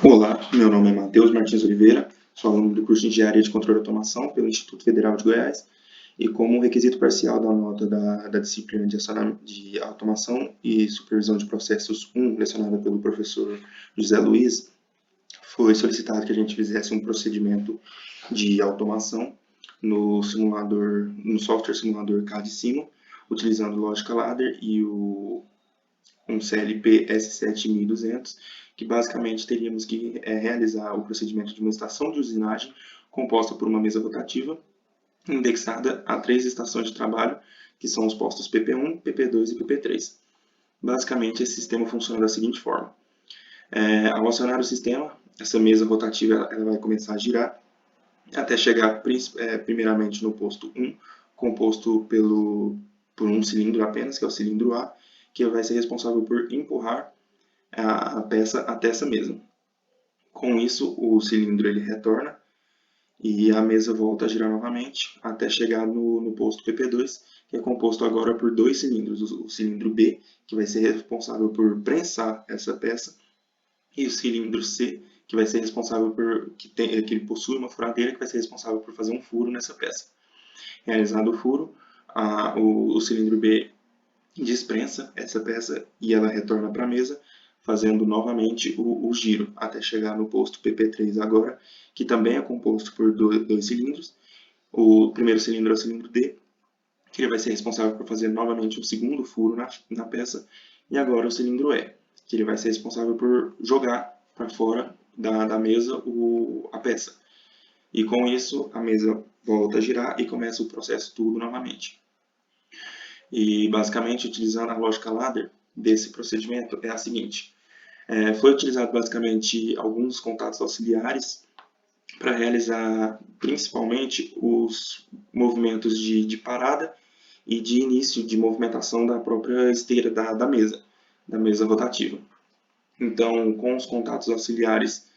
Olá, meu nome é Matheus Martins Oliveira, sou aluno do curso de Engenharia de Controle e Automação pelo Instituto Federal de Goiás e como requisito parcial da nota da disciplina de Automação e Supervisão de Processos 1, lecionada pelo professor José Luiz, foi solicitado que a gente fizesse um procedimento de automação no software simulador CAD-Simo, utilizando Logica Ladder e um CLP S7200, que basicamente teríamos que realizar o procedimento de uma estação de usinagem composta por uma mesa rotativa indexada a 3 estações de trabalho, que são os postos PP1, PP2 e PP3. Basicamente, esse sistema funciona da seguinte forma. Ao acionar o sistema, essa mesa rotativa ela vai começar a girar até chegar primeiramente no posto 1, composto por um cilindro apenas, que é o cilindro A, que vai ser responsável por empurrar a peça até essa mesa. Com isso, o cilindro ele retorna e a mesa volta a girar novamente até chegar no posto PP2, que é composto agora por dois cilindros, o cilindro B, que vai ser responsável por prensar essa peça, e o cilindro C, que vai ser responsável que ele possui uma furadeira que vai ser responsável por fazer um furo nessa peça. Realizado o furo, o cilindro B desprensa essa peça e ela retorna para a mesa, fazendo novamente o giro até chegar no posto PP3 agora, que também é composto por dois cilindros. O primeiro cilindro é o cilindro D, que ele vai ser responsável por fazer novamente o segundo furo na peça, e agora o cilindro E, que ele vai ser responsável por jogar para fora da mesa a peça. E com isso a mesa volta a girar e começa o processo tudo novamente. E basicamente, utilizando a lógica ladder desse procedimento é a seguinte. Foi utilizado basicamente alguns contatos auxiliares para realizar principalmente os movimentos de parada e de início de movimentação da própria esteira da mesa rotativa. Então, com os contatos auxiliares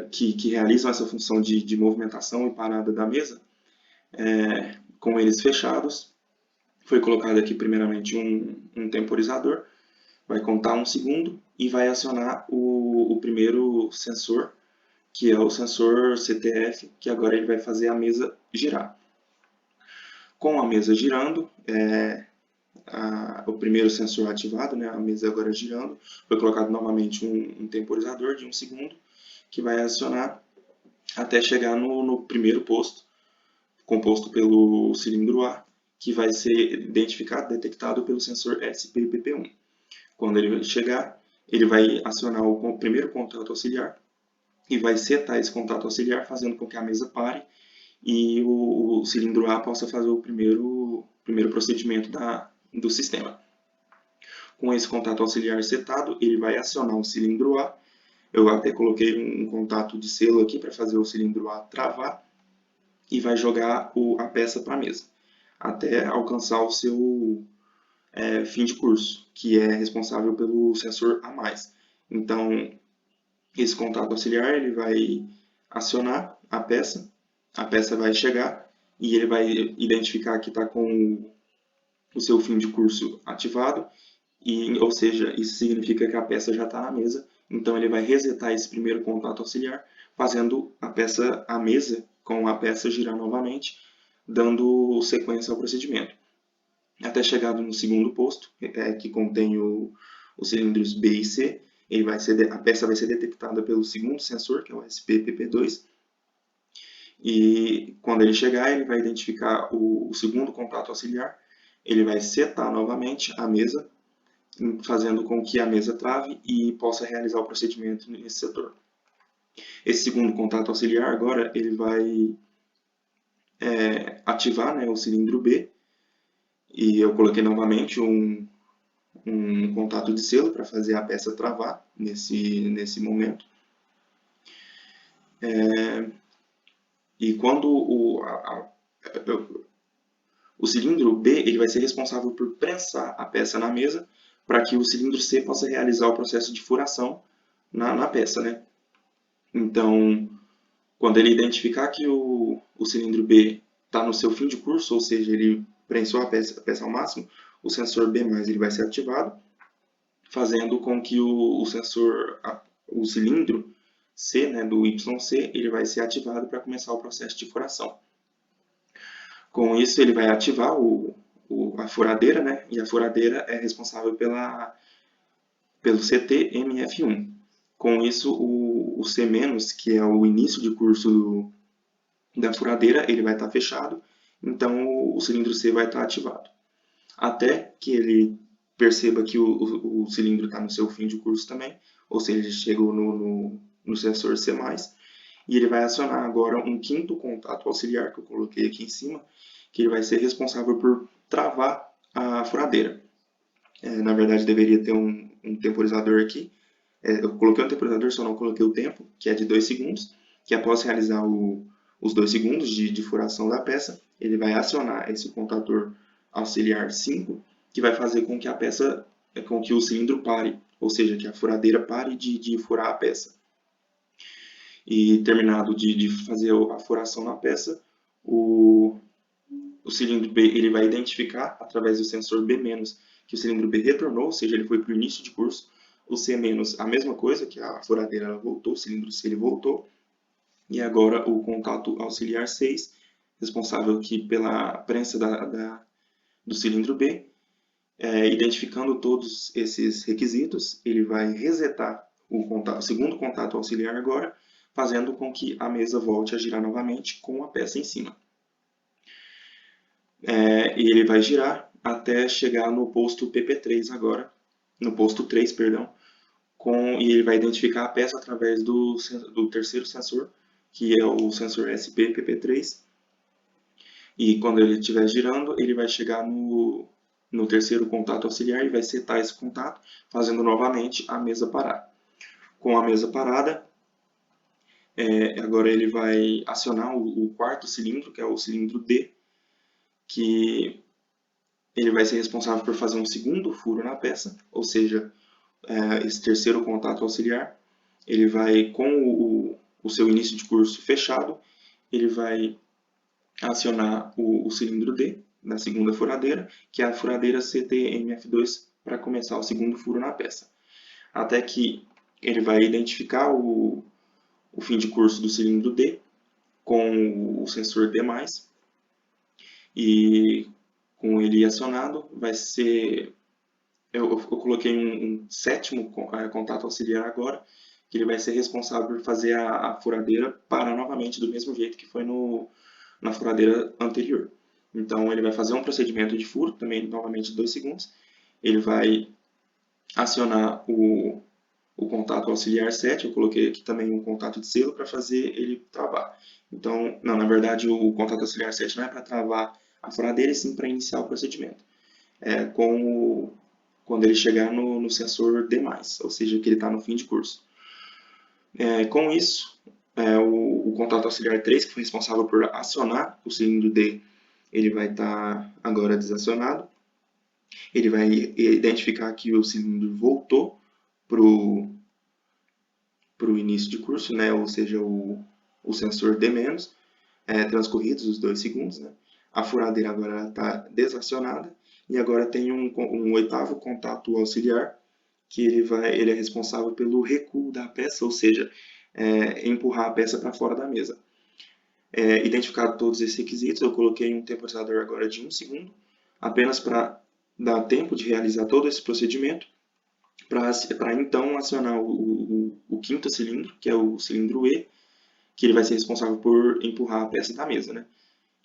que realizam essa função de movimentação e parada da mesa, com eles fechados, foi colocado aqui primeiramente um temporizador, vai contar 1 segundo e vai acionar o primeiro sensor, que é o sensor CTF, que agora ele vai fazer a mesa girar. Com a mesa girando, o primeiro sensor ativado, né, a mesa agora girando, foi colocado novamente um temporizador de 1 segundo, que vai acionar até chegar no primeiro posto, composto pelo cilindro A, que vai ser identificado, detectado pelo sensor SPPP1. Quando ele chegar, ele vai acionar o primeiro contato auxiliar e vai setar esse contato auxiliar, fazendo com que a mesa pare e o cilindro A possa fazer o primeiro procedimento do sistema. Com esse contato auxiliar setado, ele vai acionar o cilindro A. Eu até coloquei um contato de selo aqui para fazer o cilindro A travar e vai jogar a peça para a mesa, até alcançar o seu fim de curso, que é responsável pelo sensor A+. Então, esse contato auxiliar ele vai acionar a peça vai chegar e ele vai identificar que está com o seu fim de curso ativado, ou seja, isso significa que a peça já está na mesa, então ele vai resetar esse primeiro contato auxiliar, fazendo a mesa com a peça girar novamente, dando sequência ao procedimento. Até chegado no segundo posto, que contém os cilindros B e C, a peça vai ser detectada pelo segundo sensor, que é o SPPP2, e quando ele chegar, ele vai identificar o segundo contato auxiliar, ele vai setar novamente a mesa, fazendo com que a mesa trave e possa realizar o procedimento nesse setor. Esse segundo contato auxiliar agora ele vai ativar, né, o cilindro B, e eu coloquei novamente um contato de selo para fazer a peça travar nesse momento. E quando o cilindro B ele vai ser responsável por prensar a peça na mesa para que o cilindro C possa realizar o processo de furação na peça, né? Então, quando ele identificar que o cilindro B está no seu fim de curso, ou seja, ele prensou a peça ao máximo, o sensor B+, ele vai ser ativado, fazendo com que o sensor o cilindro C, né, do YC, ele vai ser ativado para começar o processo de furação. Com isso, ele vai ativar a furadeira, né, e a furadeira é responsável pelo CT-MF1. Com isso, o C-, que é o início de curso da furadeira, ele vai estar fechado, então o cilindro C vai estar ativado. Até que ele perceba que o cilindro está no seu fim de curso também, ou seja, ele chegou no sensor C+, e ele vai acionar agora um quinto contato auxiliar, que eu coloquei aqui em cima, que ele vai ser responsável por travar a furadeira. Na verdade, deveria ter um temporizador aqui. Eu coloquei um temporizador, só não coloquei o tempo, que é de 2 segundos, que após realizar os 2 segundos de furação da peça, ele vai acionar esse contator auxiliar 5, que vai fazer com que a peça, com que o cilindro pare, ou seja, que a furadeira pare de furar a peça. E terminado de fazer a furação na peça, o cilindro B ele vai identificar, através do sensor B-, que o cilindro B retornou, ou seja, ele foi para o início de curso. O C-, a mesma coisa, que a furadeira ela voltou, o cilindro C ele voltou. E agora o contato auxiliar 6, responsável aqui pela prensa do cilindro B, identificando todos esses requisitos, ele vai resetar o segundo contato auxiliar agora, fazendo com que a mesa volte a girar novamente com a peça em cima. E ele vai girar até chegar no posto PP3 agora, no posto 3, perdão, e ele vai identificar a peça através do terceiro sensor, que é o sensor SP-PP3, e quando ele estiver girando, ele vai chegar no terceiro contato auxiliar e vai setar esse contato, fazendo novamente a mesa parar. Com a mesa parada, agora ele vai acionar o quarto cilindro, que é o cilindro D, que ele vai ser responsável por fazer um segundo furo na peça, ou seja, esse terceiro contato auxiliar, ele vai, com o seu início de curso fechado, ele vai acionar o cilindro D, na segunda furadeira, que é a furadeira CT-MF2, para começar o segundo furo na peça. Até que ele vai identificar o fim de curso do cilindro D com o sensor D+, e com ele acionado, vai ser... Eu coloquei um sétimo contato auxiliar agora, que ele vai ser responsável por fazer a furadeira parar novamente do mesmo jeito que foi na furadeira anterior. Então, ele vai fazer um procedimento de furo, também novamente 2 segundos. Ele vai acionar o contato auxiliar 7, eu coloquei aqui também um contato de selo para fazer ele travar. Então, não, na verdade, o contato auxiliar 7 não é para travar a furadeira, e sim para iniciar o procedimento. Quando ele chegar no sensor D+, ou seja, que ele está no fim de curso. Com isso, o contato auxiliar 3, que foi responsável por acionar o cilindro D, ele vai estar agora desacionado. Ele vai identificar que o cilindro voltou para o início de curso, né? Ou seja, o sensor D-, transcorridos os 2 segundos. Né? A furadeira agora está desacionada e agora tem um oitavo contato auxiliar, que ele é responsável pelo recuo da peça, ou seja, empurrar a peça para fora da mesa. Identificado todos esses requisitos, eu coloquei um temporizador agora de 1 segundo, apenas para dar tempo de realizar todo esse procedimento, para então acionar o quinto cilindro, que é o cilindro E, que ele vai ser responsável por empurrar a peça da mesa. Né?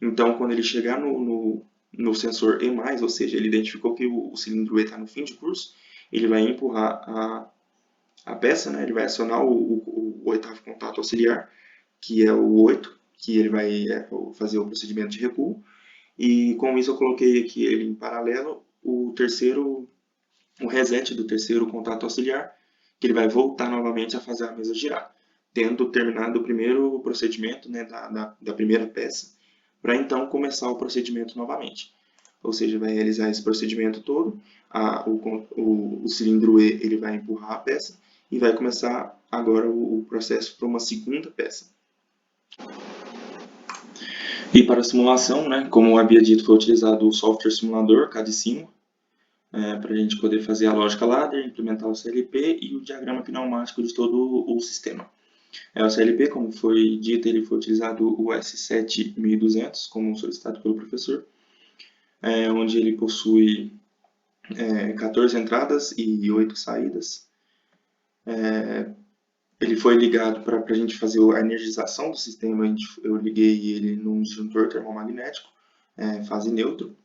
Então, quando ele chegar no sensor E+, ou seja, ele identificou que o cilindro E está no fim de curso, ele vai empurrar a peça, né? Ele vai acionar o oitavo contato auxiliar, que é o 8, que ele vai fazer o procedimento de recuo. E com isso eu coloquei aqui ele em paralelo o reset do terceiro contato auxiliar, que ele vai voltar novamente a fazer a mesa girar, tendo terminado o primeiro procedimento, né, da primeira peça, para então começar o procedimento novamente. Ou seja, vai realizar esse procedimento todo, o cilindro E ele vai empurrar a peça e vai começar agora o processo para uma segunda peça. E para a simulação, né, como eu havia dito, foi utilizado o software simulador CAD Simo, para a gente poder fazer a lógica ladder, implementar o CLP e o diagrama pneumático de todo o sistema. O CLP, como foi dito, ele foi utilizado o S7200, como solicitado pelo professor, onde ele possui 14 entradas e 8 saídas. Ele foi ligado para a gente fazer a energização do sistema. Eu liguei ele num disjuntor termomagnético, fase neutro,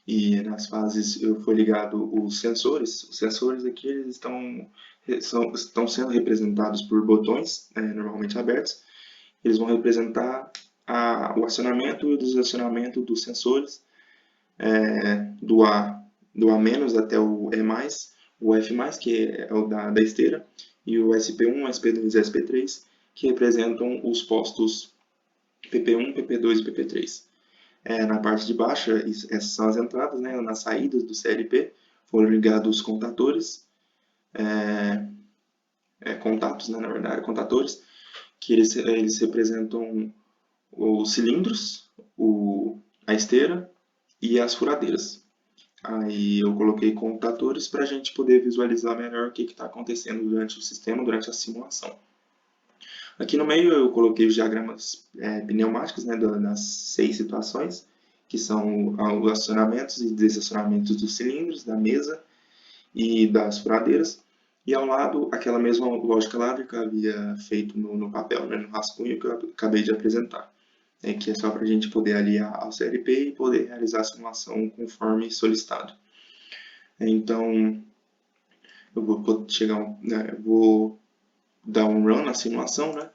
e nas fases foi ligado os sensores. Os sensores aqui eles estão sendo representados por botões, normalmente abertos. Eles vão representar o acionamento e o desacionamento dos sensores, do A até o E+, o F+, que é o da esteira, e o SP1, SP2 e SP3, que representam os postos PP1, PP2 e PP3. Na parte de baixo, essas são as entradas, né? Nas saídas do CLP foram ligados os contatores, contatos, né, na verdade, contatores, que eles representam os cilindros, a esteira e as furadeiras. Aí eu coloquei contatores para a gente poder visualizar melhor o que está acontecendo durante o sistema, durante a simulação. Aqui no meio eu coloquei os diagramas pneumáticos, né, das 6 situações, que são os acionamentos e desacionamentos dos cilindros, da mesa e das furadeiras. E ao lado, aquela mesma lógica ladder que eu havia feito no papel, né, no rascunho que eu acabei de apresentar. Que é só para a gente poder aliar ao CLP e poder realizar a simulação conforme solicitado. Então, eu vou dar um run na simulação, né?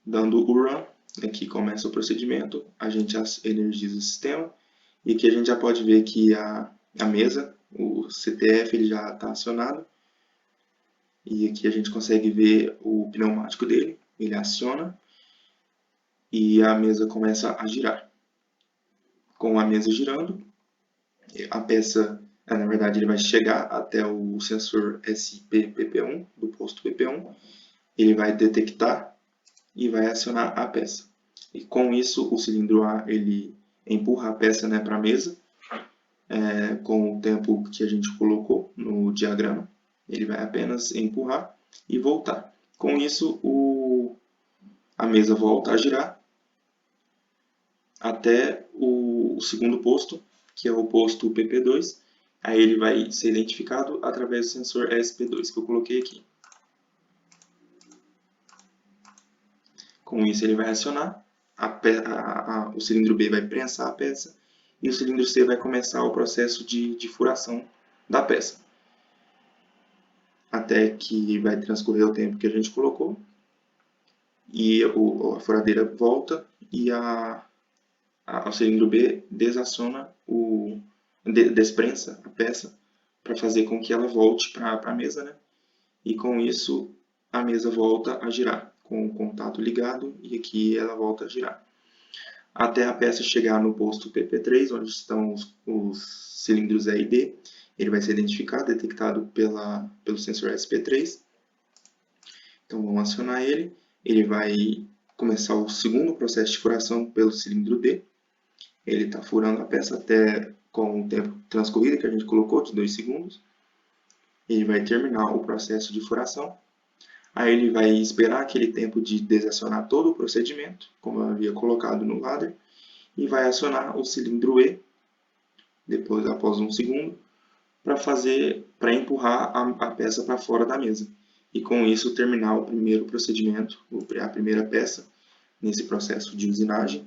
Dando o run, aqui começa o procedimento, a gente energiza o sistema, e aqui a gente já pode ver que a mesa, o CTF, ele já está acionado, e aqui a gente consegue ver o pneumático dele, ele aciona, e a mesa começa a girar. Com a mesa girando, a peça, na verdade, ele vai chegar até o sensor SP-PP1, do posto PP1, ele vai detectar e vai acionar a peça. E com isso, o cilindro A ele empurra a peça, né, para a mesa, com o tempo que a gente colocou no diagrama. Ele vai apenas empurrar e voltar. Com isso, a mesa volta a girar até o segundo posto, que é o posto PP2. Aí ele vai ser identificado através do sensor SP2 que eu coloquei aqui. Com isso ele vai acionar, o cilindro B vai prensar a peça e o cilindro C vai começar o processo de furação da peça. Até que vai transcorrer o tempo que a gente colocou e a furadeira volta e o cilindro B desaciona, desprensa a peça para fazer com que ela volte para a mesa, né? E com isso a mesa volta a girar, com o contato ligado, e aqui ela volta a girar. Até a peça chegar no posto PP3, onde estão os cilindros E e D, ele vai ser identificado, detectado pelo sensor SP3. Então vamos acionar ele, ele vai começar o segundo processo de furação pelo cilindro D. Ele está furando a peça até com o tempo transcorrido que a gente colocou, de 2 segundos. Ele vai terminar o processo de furação. Aí ele vai esperar aquele tempo de desacionar todo o procedimento, como eu havia colocado no ladder, e vai acionar o cilindro E, depois após 1 segundo, para empurrar a peça para fora da mesa. E com isso terminar o primeiro procedimento, a primeira peça, nesse processo de usinagem.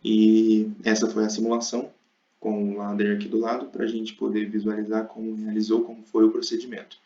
E essa foi a simulação, com o ladder aqui do lado, para a gente poder visualizar como foi o procedimento.